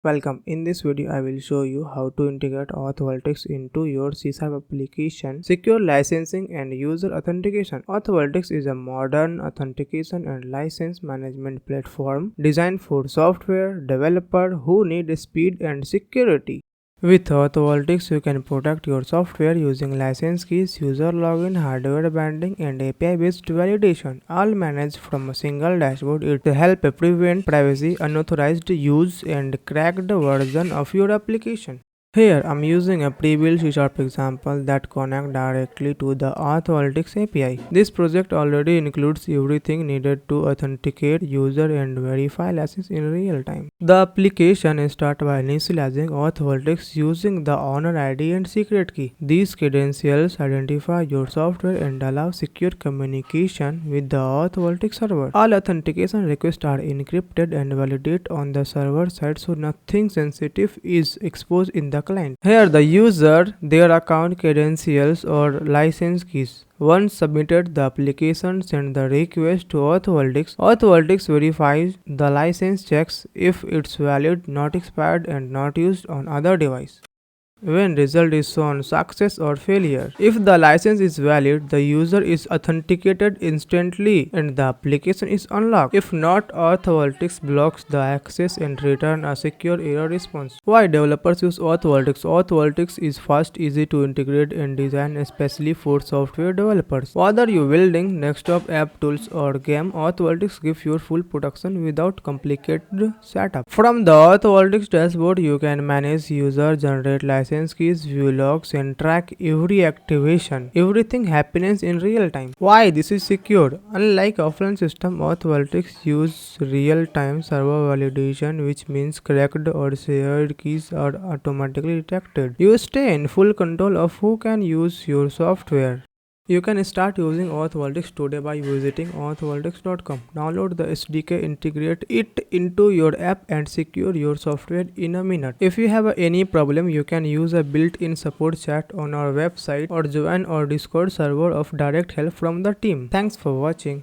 Welcome. In this video, I will show you how to integrate AuthVaultix into your C# application, secure licensing and user authentication. AuthVaultix is a modern authentication and license management platform designed for software developers who need speed and security. With AuthVaultix, you can protect your software using license keys, user login, hardware binding, and API-based validation, all managed from a single dashboard. It helps prevent privacy, unauthorized use, and cracked version of your application. Here, I'm using a pre-built C# example that connects directly to the AuthVaultix API. This project already includes everything needed to authenticate user and verify license in real time. The application starts by initializing AuthVaultix using the owner ID and secret key. These credentials identify your software and allow secure communication with the AuthVaultix server. All authentication requests are encrypted and validated on the server side, so nothing sensitive is exposed in the client. Here the user, their account credentials or license keys. Once submitted, the application sends the request to AuthVaultix. AuthVaultix verifies the license, checks if it's valid, not expired, and not used on other device. When result is shown success or failure. If the license is valid, the user is authenticated instantly and the application is unlocked. If not, AuthVaultix blocks the access and return a secure error response. Why developers use AuthVaultix? AuthVaultix is fast, easy to integrate and designed especially for software developers. Whether you're building desktop app tools or game, AuthVaultix gives you full protection without complicated setup. From the AuthVaultix dashboard, you can manage user generate license keys, view logs, and track every activation. Everything happens in real time. Why this is secure? Unlike offline system, AuthVaultix use real-time server validation, which means cracked or shared keys are automatically detected. You stay in full control of who can use your software. You can start using AuthVaultix today by visiting authvaultix.com. Download the SDK, integrate it into your app, and secure your software in a minute. If you have any problem, you can use a built-in support chat on our website or join our Discord server of direct help from the team. Thanks for watching.